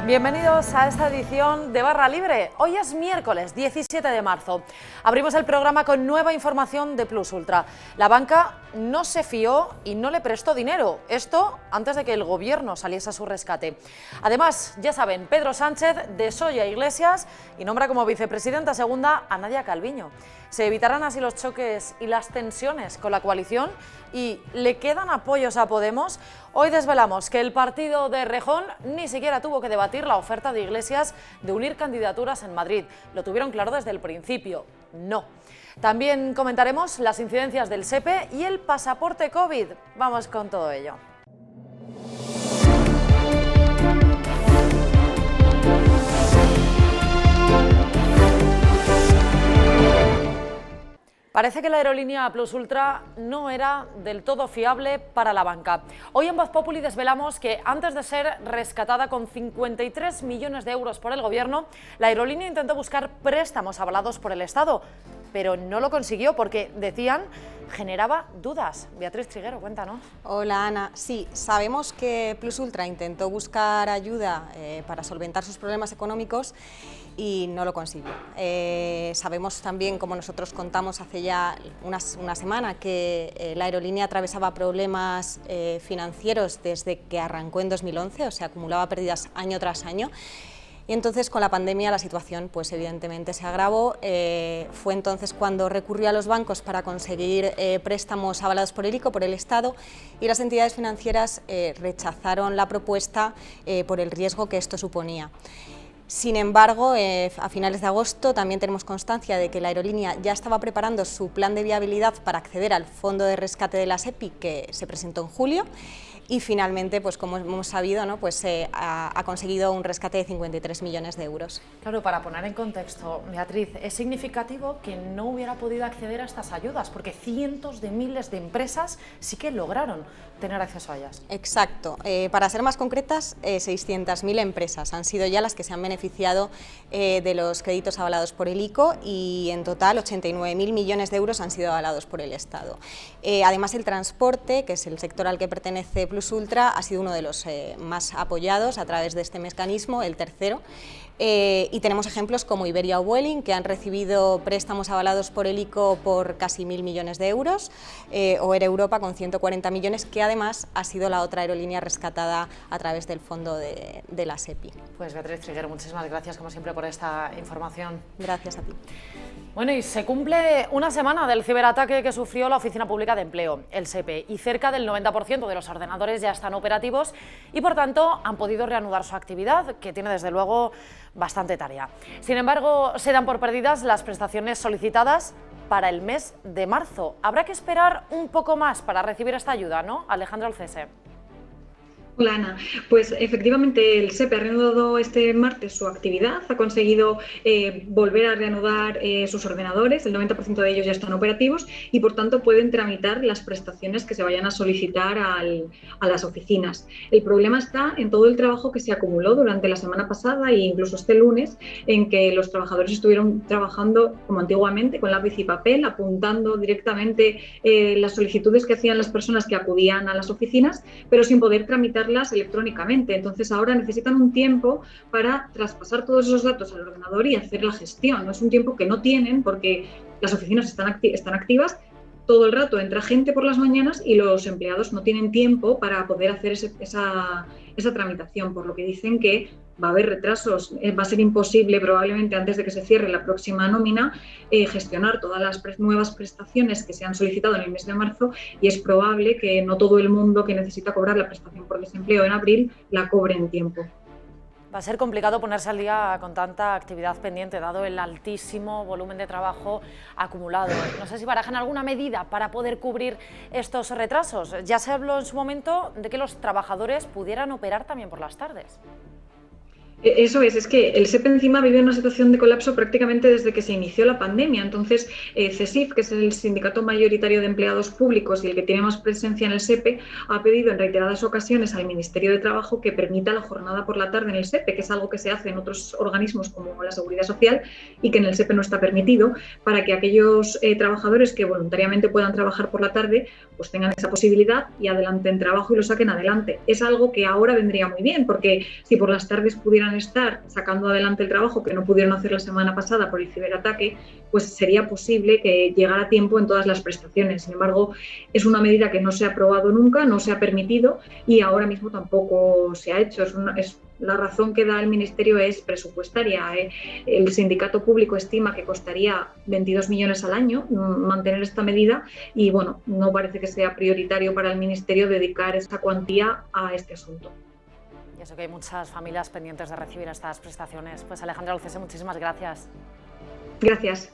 Bienvenidos a esta edición de Barra Libre. Hoy es miércoles 17 de marzo. Abrimos el programa con nueva información de Plus Ultra. La banca no se fió y no le prestó dinero. Esto antes de que el gobierno saliese a su rescate. Además, ya saben, Pedro Sánchez desolla a Iglesias y nombra como vicepresidenta segunda a Nadia Calviño. Se evitarán así los choques y las tensiones con la coalición y ¿le quedan apoyos a Podemos? Hoy desvelamos que el partido de Errejón ni siquiera tuvo que debatir la oferta de Iglesias de unir candidaturas en Madrid. Lo tuvieron claro desde el principio, no. También comentaremos las incidencias del SEPE y el pasaporte COVID. Vamos con todo ello. Parece que la aerolínea Plus Ultra no era del todo fiable para la banca. Hoy en Voz Populi desvelamos que antes de ser rescatada con 53 millones de euros por el gobierno, la aerolínea intentó buscar préstamos avalados por el Estado, pero no lo consiguió porque, decían, generaba dudas. Beatriz Triguero, cuéntanos. Hola Ana, sí, sabemos que Plus Ultra intentó buscar ayuda para solventar sus problemas económicos y no lo consiguió. Sabemos también, como nosotros contamos hace ya una semana, que la aerolínea atravesaba problemas financieros desde que arrancó en 2011, o sea, acumulaba pérdidas año tras año. Y entonces con la pandemia la situación pues evidentemente se agravó, fue entonces cuando recurrió a los bancos para conseguir préstamos avalados por el ICO, por el Estado, y las entidades financieras rechazaron la propuesta por el riesgo que esto suponía. Sin embargo, a finales de agosto también tenemos constancia de que la aerolínea ya estaba preparando su plan de viabilidad para acceder al fondo de rescate de la SEPI, que se presentó en julio, y finalmente, pues como hemos sabido, ¿no? Pues, ha conseguido un rescate de 53 millones de euros. Claro, para poner en contexto, Beatriz, es significativo que no hubiera podido acceder a estas ayudas, porque cientos de miles de empresas sí que lograron tener acceso a ellas. Exacto. Para ser más concretas, 600.000 empresas han sido ya las que se han beneficiado de los créditos avalados por el ICO y en total 89.000 millones de euros han sido avalados por el Estado. Además, el transporte, que es el sector al que pertenece Plus Ultra, ha sido uno de los más apoyados a través de este mecanismo, el tercero. Y tenemos ejemplos como Iberia o Vueling, que han recibido préstamos avalados por el ICO por casi 1.000 millones de euros, o Air Europa con 140 millones, que además ha sido la otra aerolínea rescatada a través del fondo de la SEPI. Pues Beatriz Triguero, muchísimas gracias como siempre por esta información. Gracias a ti. Bueno, y se cumple una semana del ciberataque que sufrió la Oficina Pública de Empleo, el SEPE, y cerca del 90% de los ordenadores ya están operativos y por tanto han podido reanudar su actividad, que tiene desde luego bastante tarea. Sin embargo, se dan por perdidas las prestaciones solicitadas para el mes de marzo. Habrá que esperar un poco más para recibir esta ayuda, ¿no? Alejandro Alcese. Hola Ana, pues efectivamente el SEPE ha reanudado este martes su actividad, ha conseguido volver a reanudar sus ordenadores, el 90% de ellos ya están operativos y por tanto pueden tramitar las prestaciones que se vayan a solicitar a las oficinas. El problema está en todo el trabajo que se acumuló durante la semana pasada e incluso este lunes, en que los trabajadores estuvieron trabajando como antiguamente con lápiz y papel, apuntando directamente las solicitudes que hacían las personas que acudían a las oficinas, pero sin poder tramitar electrónicamente. Entonces ahora necesitan un tiempo para traspasar todos esos datos al ordenador y hacer la gestión. No es un tiempo que no tienen porque las oficinas están activas, todo el rato entra gente por las mañanas y los empleados no tienen tiempo para poder hacer esa tramitación, por lo que dicen que va a haber retrasos, va a ser imposible probablemente antes de que se cierre la próxima nómina gestionar todas las nuevas prestaciones que se han solicitado en el mes de marzo y es probable que no todo el mundo que necesita cobrar la prestación por desempleo en abril la cobre en tiempo. Va a ser complicado ponerse al día con tanta actividad pendiente, dado el altísimo volumen de trabajo acumulado. No sé si barajan alguna medida para poder cubrir estos retrasos. Ya se habló en su momento de que los trabajadores pudieran operar también por las tardes. Eso es que el SEPE encima vive una situación de colapso prácticamente desde que se inició la pandemia. Entonces, CESIF, que es el sindicato mayoritario de empleados públicos y el que tiene más presencia en el SEPE, ha pedido en reiteradas ocasiones al Ministerio de Trabajo que permita la jornada por la tarde en el SEPE, que es algo que se hace en otros organismos como la Seguridad Social y que en el SEPE no está permitido, para que aquellos trabajadores que voluntariamente puedan trabajar por la tarde pues tengan esa posibilidad y adelanten trabajo y lo saquen adelante. Es algo que ahora vendría muy bien, porque si por las tardes pudieran pudieran estar sacando adelante el trabajo que no pudieron hacer la semana pasada por el ciberataque, pues sería posible que llegara a tiempo en todas las prestaciones. Sin embargo, es una medida que no se ha aprobado nunca, no se ha permitido y ahora mismo tampoco se ha hecho. La razón que da el Ministerio es presupuestaria. El sindicato público estima que costaría 22 millones al año mantener esta medida y bueno, no parece que sea prioritario para el Ministerio dedicar esa cuantía a este asunto. Y eso que hay muchas familias pendientes de recibir estas prestaciones. Pues Alejandra Lucese, muchísimas gracias. Gracias.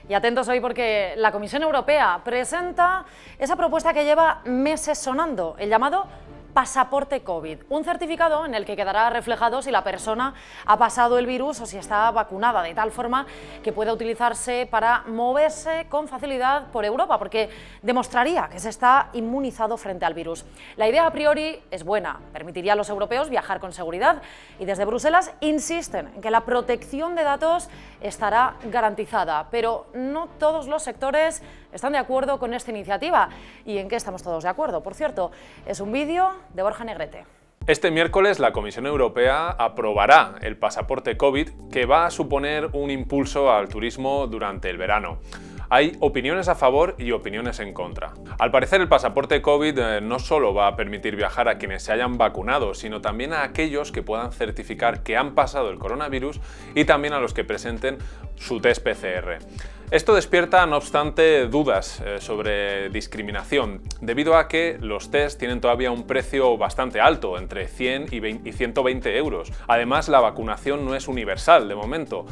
Y atentos hoy porque la Comisión Europea presenta esa propuesta que lleva meses sonando, el llamado pasaporte COVID, un certificado en el que quedará reflejado si la persona ha pasado el virus o si está vacunada, de tal forma que pueda utilizarse para moverse con facilidad por Europa, porque demostraría que se está inmunizado frente al virus. La idea a priori es buena, permitiría a los europeos viajar con seguridad y desde Bruselas insisten en que la protección de datos estará garantizada, pero no todos los sectores están de acuerdo con esta iniciativa. ¿Y en qué estamos todos de acuerdo? Por cierto, es un vídeo de Borja Negrete. Este miércoles la Comisión Europea aprobará el pasaporte COVID, que va a suponer un impulso al turismo durante el verano. Hay opiniones a favor y opiniones en contra. Al parecer el pasaporte COVID no solo va a permitir viajar a quienes se hayan vacunado, sino también a aquellos que puedan certificar que han pasado el coronavirus y también a los que presenten su test PCR. Esto despierta, no obstante, dudas sobre discriminación, debido a que los test tienen todavía un precio bastante alto, entre 100 y 120 euros. Además, la vacunación no es universal de momento.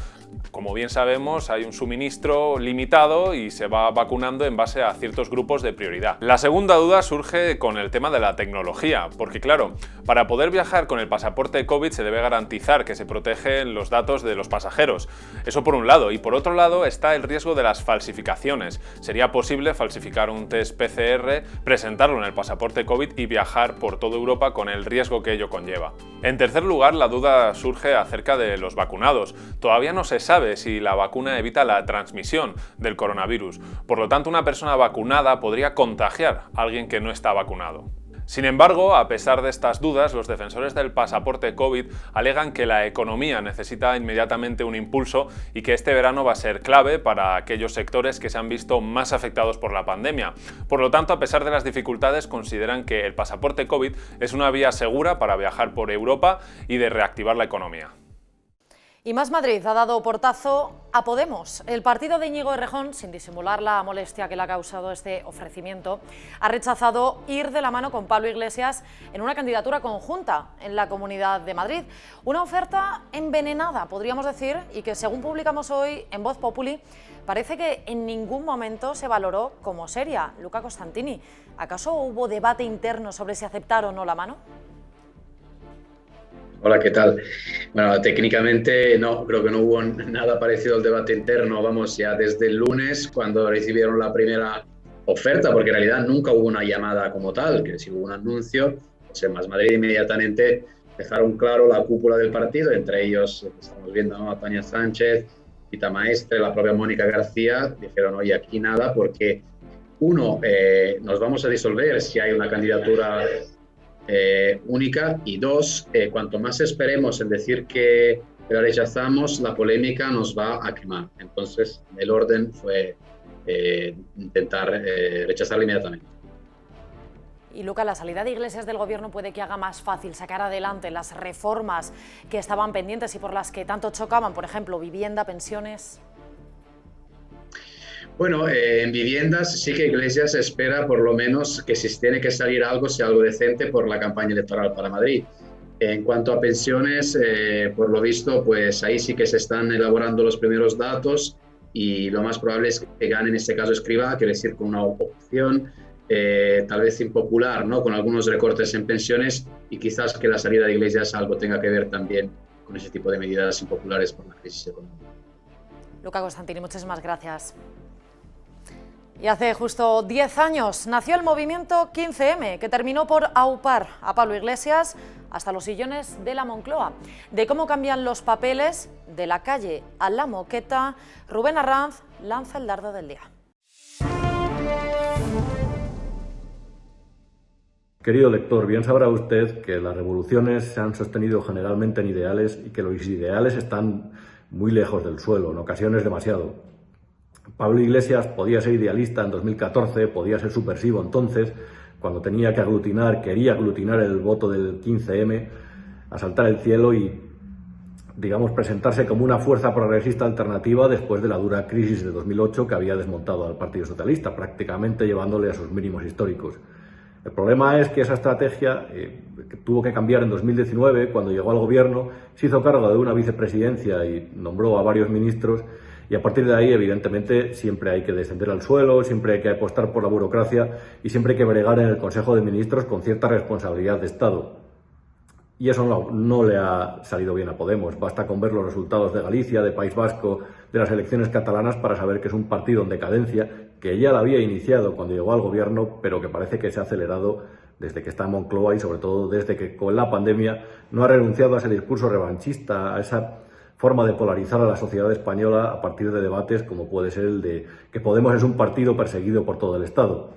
Como bien sabemos, hay un suministro limitado y se va vacunando en base a ciertos grupos de prioridad. La segunda duda surge con el tema de la tecnología, porque claro, para poder viajar con el pasaporte COVID se debe garantizar que se protegen los datos de los pasajeros. Eso por un lado, y por otro lado está el riesgo de las falsificaciones. Sería posible falsificar un test PCR, presentarlo en el pasaporte COVID y viajar por toda Europa con el riesgo que ello conlleva. En tercer lugar, la duda surge acerca de los vacunados. Todavía no se sabe si la vacuna evita la transmisión del coronavirus. Por lo tanto, una persona vacunada podría contagiar a alguien que no está vacunado. Sin embargo, a pesar de estas dudas, los defensores del pasaporte COVID alegan que la economía necesita inmediatamente un impulso y que este verano va a ser clave para aquellos sectores que se han visto más afectados por la pandemia. Por lo tanto, a pesar de las dificultades, consideran que el pasaporte COVID es una vía segura para viajar por Europa y de reactivar la economía. Y Más Madrid ha dado portazo a Podemos. El partido de Íñigo Errejón, sin disimular la molestia que le ha causado este ofrecimiento, ha rechazado ir de la mano con Pablo Iglesias en una candidatura conjunta en la Comunidad de Madrid. Una oferta envenenada, podríamos decir, y que según publicamos hoy en Voz Populi, parece que en ningún momento se valoró como seria. Luca Costantini, ¿acaso hubo debate interno sobre si aceptar o no la mano? Hola, ¿qué tal? Bueno, técnicamente no, creo que no hubo nada parecido al debate interno, vamos, ya desde el lunes cuando recibieron la primera oferta, porque en realidad nunca hubo una llamada como tal, que si hubo un anuncio, pues en Más Madrid inmediatamente dejaron claro la cúpula del partido, entre ellos estamos viendo, ¿no?, a Tania Sánchez, Pita Maestre, la propia Mónica García, dijeron, oye, aquí nada, porque uno, nos vamos a disolver si hay una candidatura única, y dos, cuanto más esperemos en decir que la rechazamos, la polémica nos va a quemar. Entonces el orden fue intentar rechazarla inmediatamente. Y Luca, la salida de Iglesias del gobierno puede que haga más fácil sacar adelante las reformas que estaban pendientes y por las que tanto chocaban, por ejemplo, vivienda, pensiones. Bueno, en viviendas sí que Iglesias espera por lo menos que si tiene que salir algo, sea algo decente por la campaña electoral para Madrid. En cuanto a pensiones, por lo visto, pues ahí sí que se están elaborando los primeros datos y lo más probable es que gane en este caso Escrivá, quiere decir con una opción tal vez impopular, ¿no?, con algunos recortes en pensiones, y quizás que la salida de Iglesias algo tenga que ver también con ese tipo de medidas impopulares por la crisis económica. Luca Costantini, muchísimas gracias. Y hace justo 10 años nació el movimiento 15M, que terminó por aupar a Pablo Iglesias hasta los sillones de la Moncloa. De cómo cambian los papeles de la calle a la moqueta, Rubén Arranz lanza el dardo del día. Querido lector, bien sabrá usted que las revoluciones se han sostenido generalmente en ideales y que los ideales están muy lejos del suelo, en ocasiones demasiado. Pablo Iglesias podía ser idealista en 2014, podía ser subversivo entonces, cuando quería aglutinar el voto del 15M, asaltar el cielo y, digamos, presentarse como una fuerza progresista alternativa después de la dura crisis de 2008 que había desmontado al Partido Socialista, prácticamente llevándole a sus mínimos históricos. El problema es que esa estrategia que tuvo que cambiar en 2019, cuando llegó al gobierno, se hizo cargo de una vicepresidencia y nombró a varios ministros, y a partir de ahí, evidentemente, siempre hay que descender al suelo, siempre hay que apostar por la burocracia y siempre hay que bregar en el Consejo de Ministros con cierta responsabilidad de Estado. Y eso no le ha salido bien a Podemos. Basta con ver los resultados de Galicia, de País Vasco, de las elecciones catalanas para saber que es un partido en decadencia, que ya la había iniciado cuando llegó al gobierno, pero que parece que se ha acelerado desde que está en Moncloa y sobre todo desde que con la pandemia no ha renunciado a ese discurso revanchista, a esa forma de polarizar a la sociedad española a partir de debates como puede ser el de que Podemos es un partido perseguido por todo el Estado.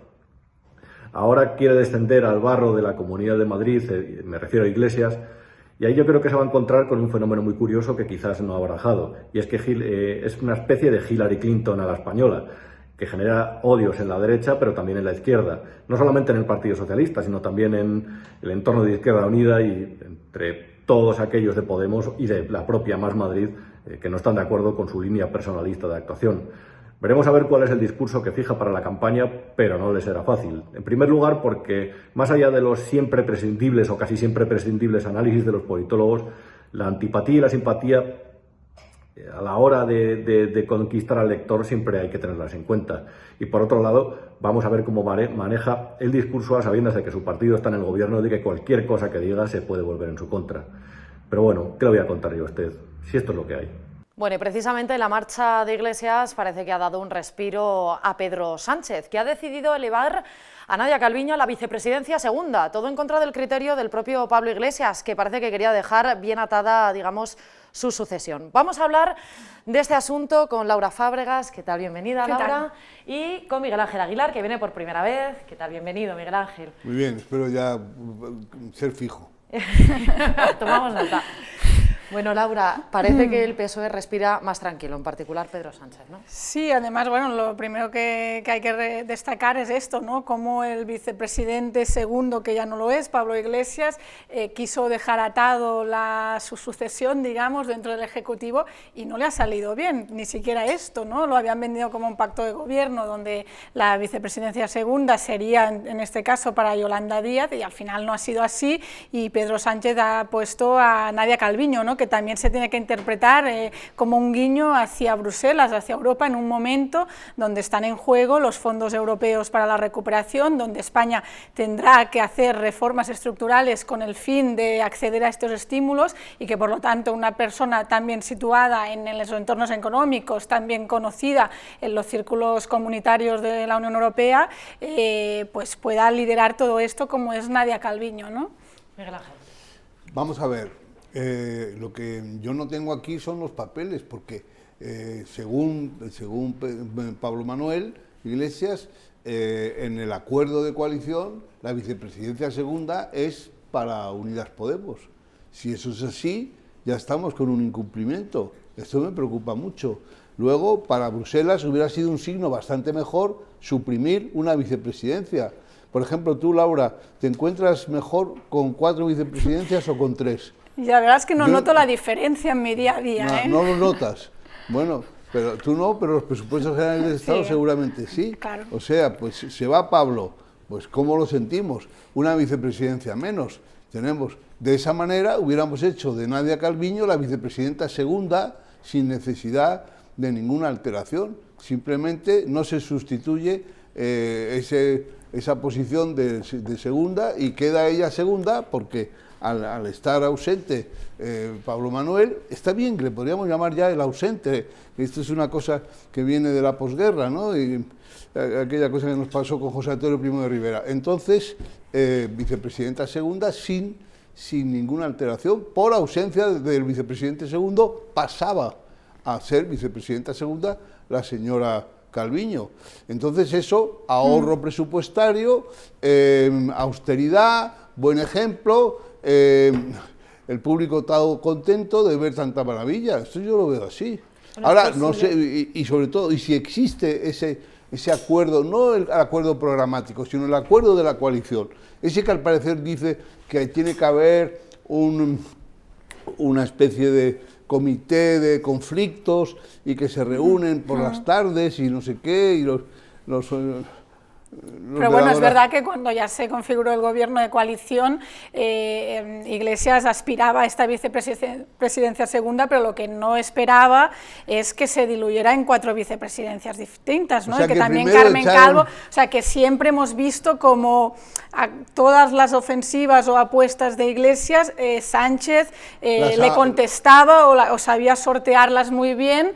Ahora quiere descender al barro de la Comunidad de Madrid, me refiero a Iglesias, y ahí yo creo que se va a encontrar con un fenómeno muy curioso que quizás no ha barajado, y es que es una especie de Hillary Clinton a la española, que genera odios en la derecha, pero también en la izquierda, no solamente en el Partido Socialista, sino también en el entorno de Izquierda Unida y entre todos aquellos de Podemos y de la propia Más Madrid que no están de acuerdo con su línea personalista de actuación. Veremos a ver cuál es el discurso que fija para la campaña, pero no le será fácil. En primer lugar, porque más allá de los siempre prescindibles o casi siempre prescindibles análisis de los politólogos, la antipatía y la simpatía a la hora de conquistar al lector siempre hay que tenerlas en cuenta. Y por otro lado, vamos a ver cómo maneja el discurso a sabiendas de que su partido está en el gobierno y de que cualquier cosa que diga se puede volver en su contra. Pero bueno, ¿qué le voy a contar yo a usted? Si esto es lo que hay. Bueno, y precisamente la marcha de Iglesias parece que ha dado un respiro a Pedro Sánchez, que ha decidido elevar a Nadia Calviño a la vicepresidencia segunda, todo en contra del criterio del propio Pablo Iglesias, que parece que quería dejar bien atada, digamos, su sucesión. Vamos a hablar de este asunto con Laura Fábregas. ¿Qué tal? Bienvenida, Laura. Y con Miguel Ángel Aguilar, que viene por primera vez. ¿Qué tal? Bienvenido, Miguel Ángel. Muy bien, espero ya ser fijo. Tomamos nota. Bueno, Laura, parece que el PSOE respira más tranquilo, en particular Pedro Sánchez, ¿no? Sí, además, bueno, lo primero que hay que destacar es esto, ¿no? Como el vicepresidente segundo, que ya no lo es, Pablo Iglesias, quiso dejar atado su sucesión, digamos, dentro del Ejecutivo y no le ha salido bien, ni siquiera esto, ¿no? Lo habían vendido como un pacto de gobierno donde la vicepresidencia segunda sería, en este caso, para Yolanda Díaz, y al final no ha sido así, y Pedro Sánchez ha puesto a Nadia Calviño, ¿no? Que también se tiene que interpretar como un guiño hacia Bruselas, hacia Europa, en un momento donde están en juego los fondos europeos para la recuperación, donde España tendrá que hacer reformas estructurales con el fin de acceder a estos estímulos y que, por lo tanto, una persona tan bien situada en los entornos económicos, tan bien conocida en los círculos comunitarios de la Unión Europea, pues pueda liderar todo esto, como es Nadia Calviño, ¿no? Miguel Ángel. Vamos a ver. Lo que yo no tengo aquí son los papeles, porque según Pablo Manuel Iglesias, en el acuerdo de coalición, la vicepresidencia segunda es para Unidas Podemos. Si eso es así, ya estamos con un incumplimiento. Esto me preocupa mucho. Luego, para Bruselas hubiera sido un signo bastante mejor suprimir una vicepresidencia. Por ejemplo, tú, Laura, ¿te encuentras mejor con 4 vicepresidencias o con 3? Y la verdad es que no noto la diferencia en mi día a día. No lo notas. Bueno, pero tú no, pero los presupuestos generales del Estado seguramente sí. Claro. O sea, pues se va Pablo, pues ¿cómo lo sentimos? Una vicepresidencia menos. Tenemos, de esa manera hubiéramos hecho de Nadia Calviño la vicepresidenta segunda sin necesidad de ninguna alteración. Simplemente no se sustituye esa posición de segunda y queda ella segunda porque al estar ausente Pablo Manuel, está bien que le podríamos llamar ya el ausente, esto es una cosa que viene de la posguerra, ¿no? Y aquella cosa que nos pasó con José Antonio Primo de Rivera. Entonces, vicepresidenta segunda sin ninguna alteración, por ausencia del vicepresidente segundo, pasaba a ser vicepresidenta segunda la señora Calviño. Entonces eso, ahorro presupuestario, austeridad, buen ejemplo, el público está contento de ver tanta maravilla. Esto yo lo veo así. Ahora, no sé, y sobre todo, y si existe ese acuerdo, no el acuerdo programático, sino el acuerdo de la coalición, ese que al parecer dice que tiene que haber una especie de comité de conflictos y que se reúnen por las tardes y no sé qué, y pero bueno, es verdad que cuando ya se configuró el gobierno de coalición, Iglesias aspiraba a esta vicepresidencia segunda, pero lo que no esperaba es que se diluyera en 4 vicepresidencias distintas, ¿no? O sea, y que que también primero Carmen Calvo, o sea, que siempre hemos visto como a todas las ofensivas o apuestas de Iglesias, Sánchez le contestaba o sabía sortearlas muy bien,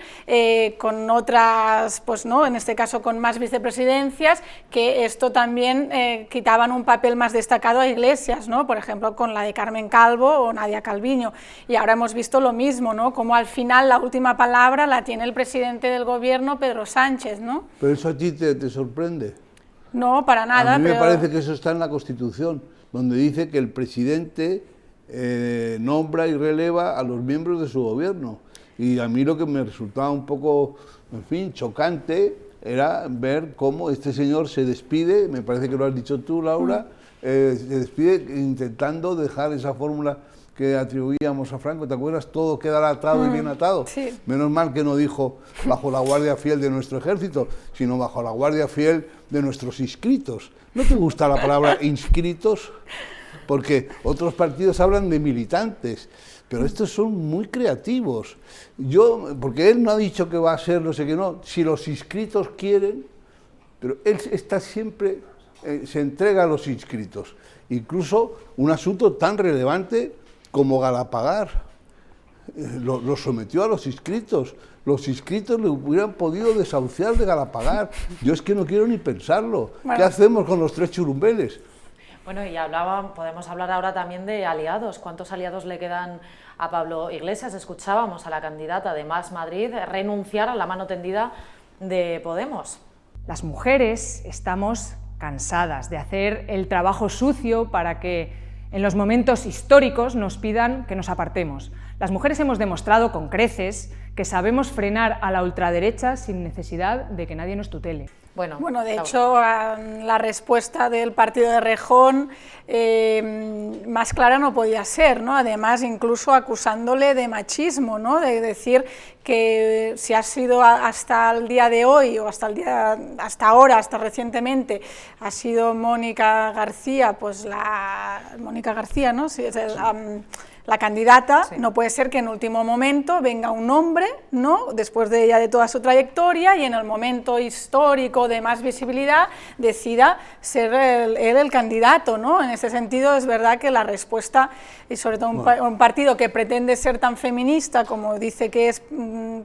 con otras, pues no, en este caso con más vicepresidencias, que esto también quitaban un papel más destacado a Iglesias, ¿no? Por ejemplo, con la de Carmen Calvo o Nadia Calviño. Y ahora hemos visto lo mismo, ¿no? Como al final la última palabra la tiene el presidente del gobierno, Pedro Sánchez, ¿no? Pero eso a ti te sorprende. No, para nada. A mí me parece que eso está en la Constitución, donde dice que el presidente nombra y releva a los miembros de su gobierno. Y a mí lo que me resultaba un poco, en fin, chocante era ver cómo este señor se despide, me parece que lo has dicho tú, Laura, se despide intentando dejar esa fórmula que atribuíamos a Franco, ¿te acuerdas? Todo quedará atado y bien atado. Sí. Menos mal que no dijo bajo la guardia fiel de nuestro ejército, sino bajo la guardia fiel de nuestros inscritos. ¿No te gusta la palabra inscritos? Porque otros partidos hablan de militantes, pero estos son muy creativos. Porque él no ha dicho que va a ser no sé qué, no, si los inscritos quieren, pero él está siempre, se entrega a los inscritos. Incluso un asunto tan relevante como Galapagar, lo sometió a los inscritos. Los inscritos le hubieran podido desahuciar de Galapagar. Yo es que no quiero ni pensarlo. Bueno. ¿Qué hacemos con los 3 churumbeles? Bueno, y podemos hablar ahora también de aliados. ¿Cuántos aliados le quedan a Pablo Iglesias? Escuchábamos a la candidata de Más Madrid renunciar a la mano tendida de Podemos. Las mujeres estamos cansadas de hacer el trabajo sucio para que en los momentos históricos nos pidan que nos apartemos. Las mujeres hemos demostrado con creces que sabemos frenar a la ultraderecha sin necesidad de que nadie nos tutele. Bueno, de hecho, la respuesta del partido de Rejón más clara no podía ser, ¿no? Además, incluso acusándole de machismo, ¿no? De decir que si ha sido hasta el día de hoy o hasta ahora, hasta recientemente, ha sido Mónica García, pues Mónica García, ¿no? Sí, la candidata, sí. No puede ser que en último momento venga un hombre, ¿no? Después de ella, de toda su trayectoria, y en el momento histórico de más visibilidad decida ser él el candidato, ¿no? En ese sentido es verdad que la respuesta, y sobre todo un partido que pretende ser tan feminista como dice que es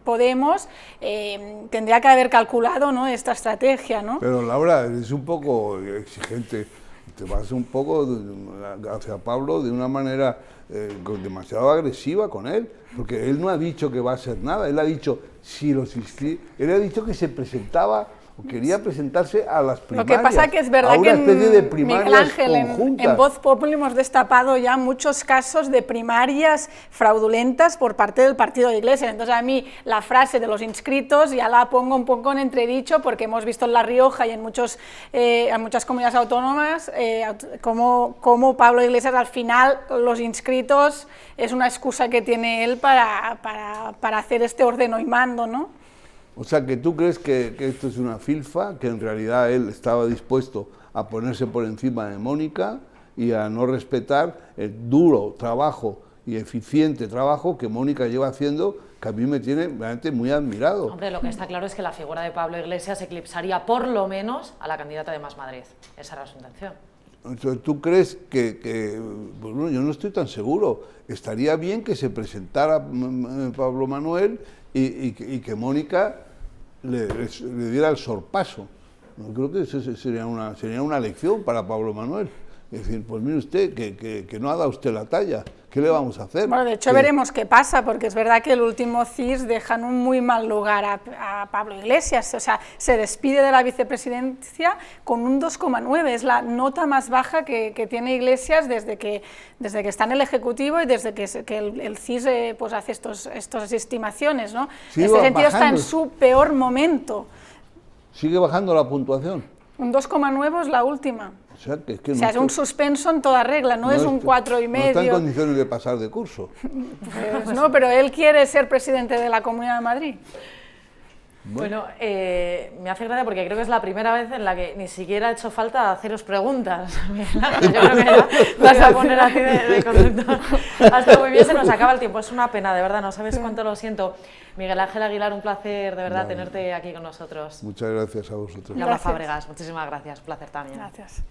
Podemos, tendría que haber calculado, ¿no?, esta estrategia, ¿no? Pero Laura, eres un poco exigente, te vas un poco hacia Pablo de una manera demasiado agresiva con él, porque él no ha dicho que va a hacer nada, él ha dicho él ha dicho que se presentaba o quería presentarse a las primarias. Lo que pasa que es verdad que Miguel Ángel, en Voz Populi hemos destapado ya muchos casos de primarias fraudulentas por parte del partido de Iglesias. Entonces a mí la frase de los inscritos ya la pongo un poco en entredicho, porque hemos visto en La Rioja y en muchas comunidades autónomas cómo Pablo Iglesias al final los inscritos es una excusa que tiene él para hacer este ordeno y mando, ¿no? O sea, que tú crees que esto es una filfa, que en realidad él estaba dispuesto a ponerse por encima de Mónica y a no respetar el duro trabajo y eficiente trabajo que Mónica lleva haciendo, que a mí me tiene realmente muy admirado. Hombre, lo que está claro es que la figura de Pablo Iglesias eclipsaría por lo menos a la candidata de Más Madrid. Esa era su intención. Entonces, ¿tú crees que pues bueno, yo no estoy tan seguro? Estaría bien que se presentara Pablo Manuel y que Mónica le diera el sorpaso. Creo que eso sería una lección para Pablo Manuel. Es decir, pues mire usted, que no ha dado usted la talla. ¿Qué le vamos a hacer? Bueno, de hecho veremos qué pasa, porque es verdad que el último CIS deja en un muy mal lugar a Pablo Iglesias, o sea, se despide de la vicepresidencia con un 2,9, es la nota más baja que tiene Iglesias desde que está en el Ejecutivo y desde que el CIS pues hace estas estimaciones, ¿no? En este sentido está en su peor momento. ¿Sigue bajando la puntuación? Un 2,9 es la última. O sea, es un suspenso en toda regla, no es un 4,5. No está en condiciones de pasar de curso. Pues no, pero él quiere ser presidente de la Comunidad de Madrid. Bueno, me hace gracia porque creo que es la primera vez en la que ni siquiera ha hecho falta haceros preguntas. Yo creo que ya vas a poner así de conductor. Hasta muy bien, se nos acaba el tiempo, es una pena, de verdad, no sabes cuánto lo siento. Miguel Ángel Aguilar, un placer de verdad tenerte aquí con nosotros. Muchas gracias a vosotros. Laura Fábregas, muchísimas gracias, un placer también. Gracias.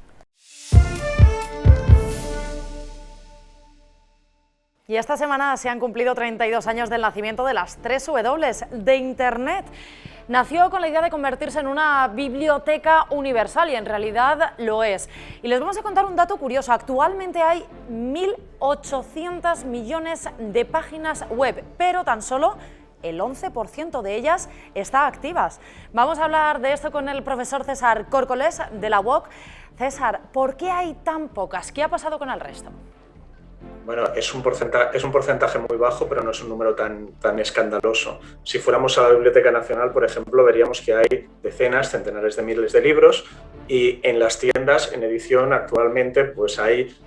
Y esta semana se han cumplido 32 años del nacimiento de las 3 W de Internet. Nació con la idea de convertirse en una biblioteca universal y en realidad lo es. Y les vamos a contar un dato curioso. Actualmente hay 1.800 millones de páginas web, pero tan solo el 11% de ellas está activas. Vamos a hablar de esto con el profesor César Córcoles de la UOC. César, ¿por qué hay tan pocas? ¿Qué ha pasado con el resto? Bueno, es un porcentaje muy bajo, pero no es un número tan escandaloso. Si fuéramos a la Biblioteca Nacional, por ejemplo, veríamos que hay decenas, centenares de miles de libros y en las tiendas, en edición, actualmente pues hay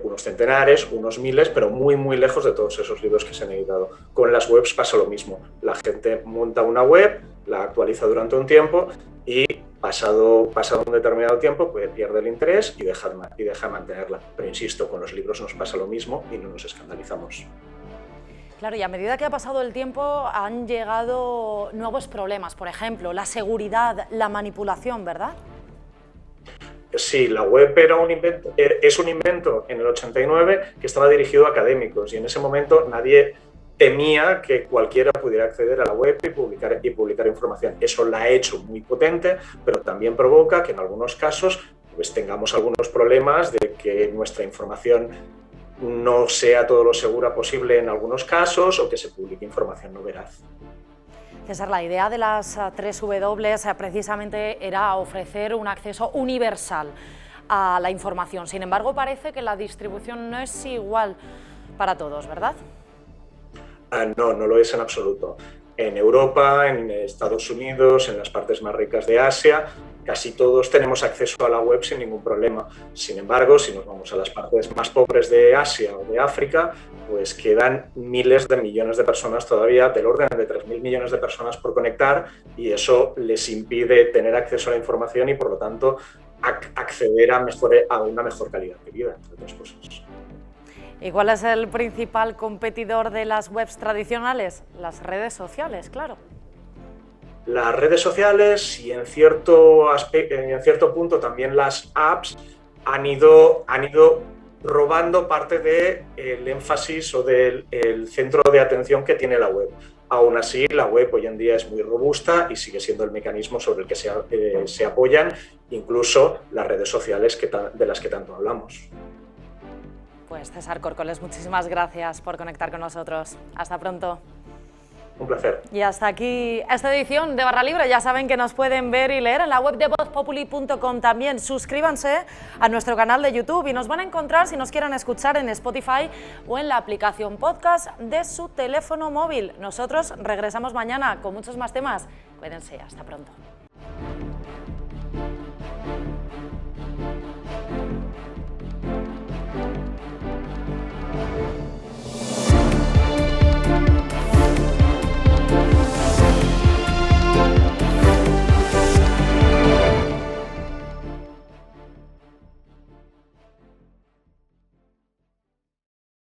unos centenares, unos miles, pero muy, muy lejos de todos esos libros que se han editado. Con las webs pasa lo mismo. La gente monta una web, la actualiza durante un tiempo y pasado un determinado tiempo pues pierde el interés y deja de mantenerla. Pero insisto, con los libros nos pasa lo mismo y no nos escandalizamos. Claro, y a medida que ha pasado el tiempo han llegado nuevos problemas, por ejemplo, la seguridad, la manipulación, ¿verdad? Sí, la web es un invento en el 89 que estaba dirigido a académicos y en ese momento nadie temía que cualquiera pudiera acceder a la web y publicar información. Eso la ha hecho muy potente, pero también provoca que en algunos casos pues, tengamos algunos problemas de que nuestra información no sea todo lo segura posible en algunos casos o que se publique información no veraz. César, la idea de las 3 W precisamente era ofrecer un acceso universal a la información. Sin embargo, parece que la distribución no es igual para todos, ¿verdad? No, no lo es en absoluto. En Europa, en Estados Unidos, en las partes más ricas de Asia, casi todos tenemos acceso a la web sin ningún problema. Sin embargo, si nos vamos a las partes más pobres de Asia o de África, pues quedan miles de millones de personas todavía, del orden de 3.000 millones de personas por conectar, y eso les impide tener acceso a la información y, por lo tanto, acceder a una mejor calidad de vida, entre otras cosas. ¿Y cuál es el principal competidor de las webs tradicionales? Las redes sociales, claro. Las redes sociales y en cierto punto también las apps han ido robando parte del énfasis o del centro de atención que tiene la web. Aún así, la web hoy en día es muy robusta y sigue siendo el mecanismo sobre el que se apoyan incluso las redes sociales de las que tanto hablamos. Pues César Córcoles, muchísimas gracias por conectar con nosotros. Hasta pronto. Un placer. Y hasta aquí esta edición de Barra Libre. Ya saben que nos pueden ver y leer en la web de vozpopuli.com también. Suscríbanse a nuestro canal de YouTube y nos van a encontrar si nos quieren escuchar en Spotify o en la aplicación podcast de su teléfono móvil. Nosotros regresamos mañana con muchos más temas. Cuídense, hasta pronto.